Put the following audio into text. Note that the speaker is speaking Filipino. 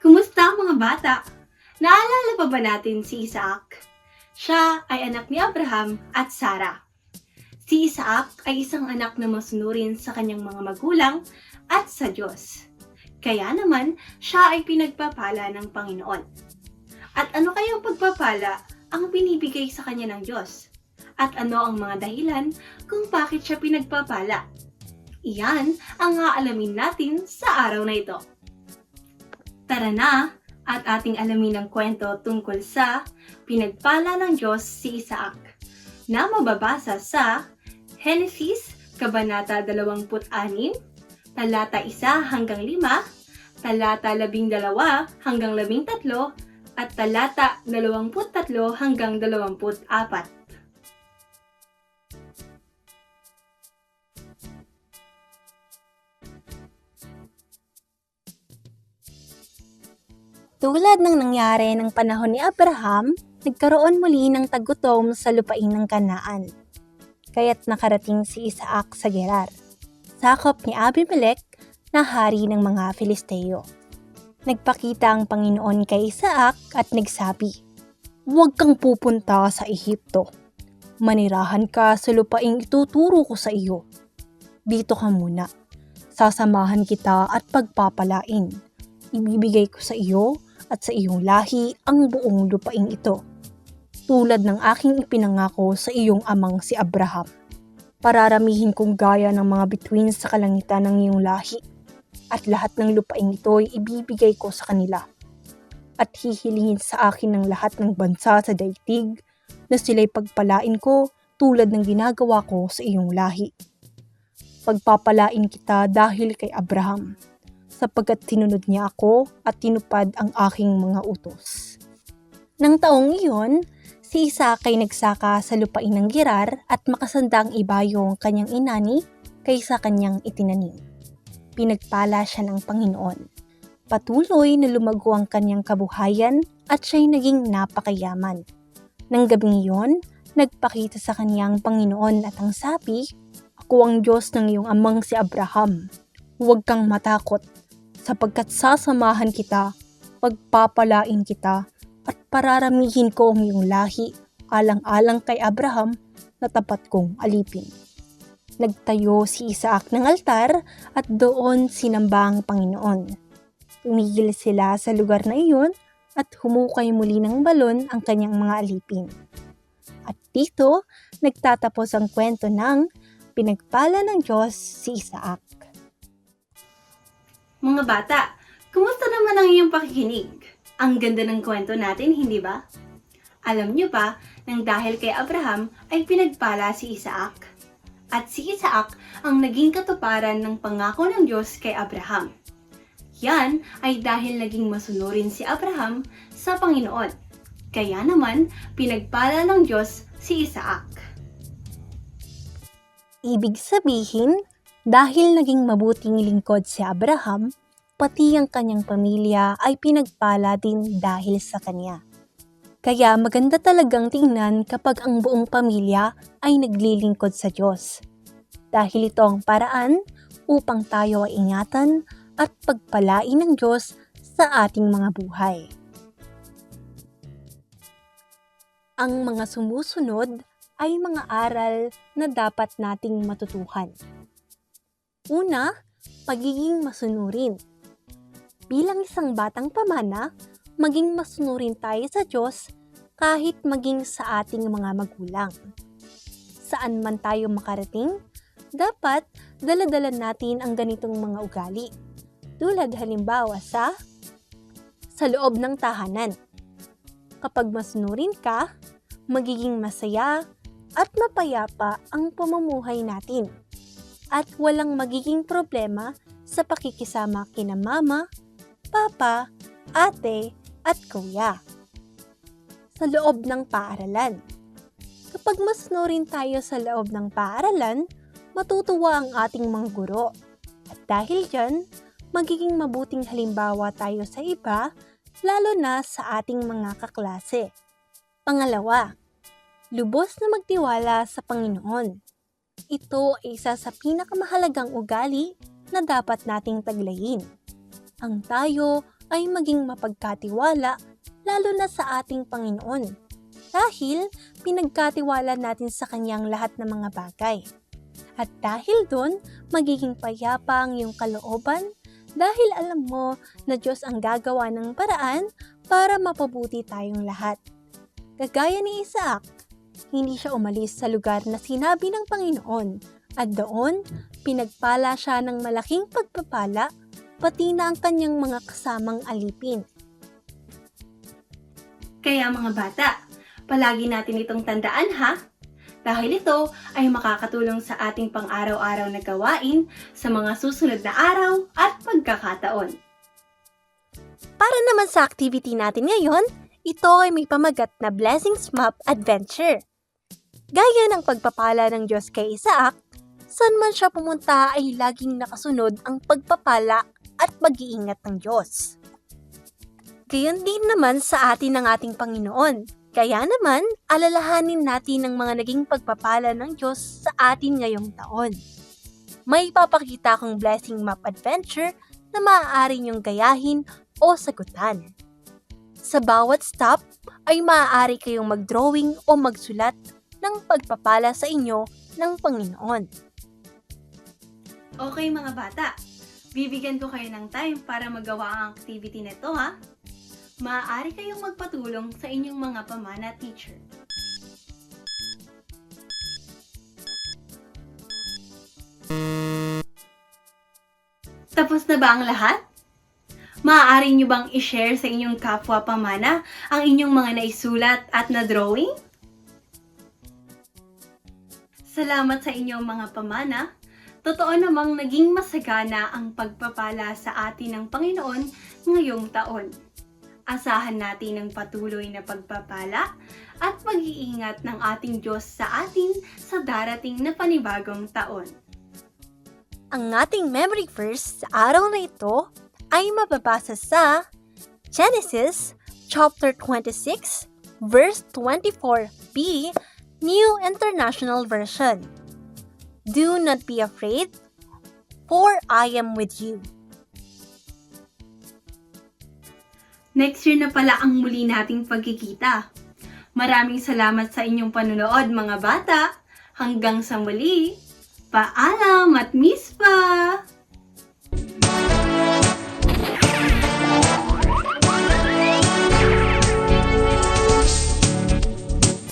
Kumusta mga bata? Naalala pa ba natin si Isaac? Siya ay anak ni Abraham at Sarah. Si Isaac ay isang anak na masunurin sa kanyang mga magulang at sa Diyos. Kaya naman, siya ay pinagpapala ng Panginoon. At ano kayang pagpapala ang binibigay sa kanya ng Diyos? At ano ang mga dahilan kung bakit siya pinagpapala? Iyan ang aalamin natin sa araw na ito. Tara na at ating alamin ang kwento tungkol sa pinagpala ng Diyos si Isaac na mababasa sa Genesis, Kabanata 26, talata 1 hanggang 5, talata 12 hanggang 13, at talata 23 hanggang 24. Tulad ng nangyari ng panahon ni Abraham, nagkaroon muli ng tagutom sa lupain ng Kanaan. Kaya't nakarating si Isaac sa Gerar, sakop ni Abimelech na hari ng mga Filisteo. Nagpakita ang Panginoon kay Isaac at nagsabi, "Huwag kang pupunta sa Ehipto. Manirahan ka sa lupaing ituturo ko sa iyo. Dito ka muna. Sasamahan kita at pagpapalain. Ibibigay ko sa iyo at sa iyong lahi ang buong lupaing ito, tulad ng aking ipinangako sa iyong amang si Abraham. Pararamihin kong gaya ng mga bituin sa kalangitan ng iyong lahi, at lahat ng lupaing ito ay ibibigay ko sa kanila. At hihilingin sa akin ng lahat ng bansa sa daigdig na sila'y pagpalain ko tulad ng ginagawa ko sa iyong lahi. Pagpapalain kita dahil kay Abraham, sapagkat tinunod niya ako at tinupad ang aking mga utos." Nang taong iyon, si Isaac ay nagsaka sa lupain ng Gerar at makasandang ibayo ang kanyang inani kaysa kanyang itinanim. Pinagpala siya ng Panginoon. Patuloy na lumago ang kanyang kabuhayan at siya'y naging napakayaman. Nang gabing iyon, nagpakita sa kanyang Panginoon at ang sabi, "Ako ang Diyos ng iyong amang si Abraham. Huwag kang matakot, sapagkat sasamahan kita, pagpapalain kita, at pararamihin ko ang iyong lahi alang-alang kay Abraham na tapat kong alipin." Nagtayo si Isaac ng altar at doon sinamba ang Panginoon. Tumigil sila sa lugar na iyon at humukay muli ng balon ang kanyang mga alipin. At dito, nagtatapos ang kwento ng pinagpala ng Diyos si Isaac. Mga bata, kumusta naman ang iyong pakikinig? Ang ganda ng kwento natin, hindi ba? Alam niyo ba nang dahil kay Abraham ay pinagpala si Isaac? At si Isaac ang naging katuparan ng pangako ng Diyos kay Abraham. Yan ay dahil naging masunurin si Abraham sa Panginoon. Kaya naman, pinagpala ng Diyos si Isaac. Ibig sabihin, dahil naging mabuting lingkod si Abraham, pati ang kanyang pamilya ay pinagpala din dahil sa kanya. Kaya maganda talagang tingnan kapag ang buong pamilya ay naglilingkod sa Diyos. Dahil ito ang paraan upang tayo ay ingatan at pagpalain ng Diyos sa ating mga buhay. Ang mga sumusunod ay mga aral na dapat nating matutuhan. Una, pagiging masunurin. Bilang isang batang pamana, maging masunurin tayo sa Diyos kahit maging sa ating mga magulang. Saan man tayo makarating, dapat dala-dala natin ang ganitong mga ugali. Tulad halimbawa sa loob ng tahanan. Kapag masunurin ka, magiging masaya at mapayapa ang pamumuhay natin. At walang magiging problema sa pakikisama kina mama, papa, ate, at kuya. Sa loob ng paaralan. Kapag masunurin tayo sa loob ng paaralan, matutuwa ang ating mga guro. At dahil dyan, magiging mabuting halimbawa tayo sa iba, lalo na sa ating mga kaklase. Pangalawa, lubos na magtiwala sa Panginoon. Ito ay isa sa pinakamahalagang ugali na dapat nating taglayin. Ang tayo ay maging mapagkatiwala lalo na sa ating Panginoon dahil pinagkatiwala natin sa Kanyang lahat ng mga bagay. At dahil doon, magiging payapa ang iyong kalooban dahil alam mo na Diyos ang gagawa ng paraan para mapabuti tayong lahat. Kagaya ni Isaac, hindi siya umalis sa lugar na sinabi ng Panginoon at doon, pinagpala siya ng malaking pagpapala pati na ang kanyang mga kasamang alipin. Kaya mga bata, palagi natin itong tandaan ha? Dahil ito ay makakatulong sa ating pang-araw-araw na gawain sa mga susunod na araw at pagkakataon. Para naman sa activity natin ngayon, ito ay may pamagat na Blessings Map Adventure. Gaya ng pagpapala ng Diyos kay Isaac, saan man siya pumunta ay laging nakasunod ang pagpapala at pag-iingat ng Diyos. Gayon din naman sa atin ng ating Panginoon. Kaya naman, alalahanin natin ang mga naging pagpapala ng Diyos sa atin ngayong taon. May ipapakita akong Blessing Map Adventure na maaari niyong gayahin o sagutan. Sa bawat stop ay maaari kayong mag-drawing o magsulat ng pagpapala sa inyo ng Panginoon. Okay mga bata, bibigyan ko kayo ng time para magawa ang activity nito ha. Maaari kayong magpatulong sa inyong mga pamana teacher. Tapos na ba ang lahat? Maaari nyo bang i-share sa inyong kapwa pamana ang inyong mga naisulat at na-drawing? Salamat sa inyong mga pamana. Totoo namang naging masagana ang pagpapala sa atin ng Panginoon ngayong taon. Asahan natin ang patuloy na pagpapala at pag-iingat ng ating Diyos sa atin sa darating na panibagong taon. Ang ating memory verse sa araw na ito ay mababasa sa Genesis chapter 26, verse 24b, New International Version. Do not be afraid, for I am with you. Next year na pala ang muli nating pagkikita. Maraming salamat sa inyong panonood mga bata. Hanggang sa muli. Paalam at miss pa!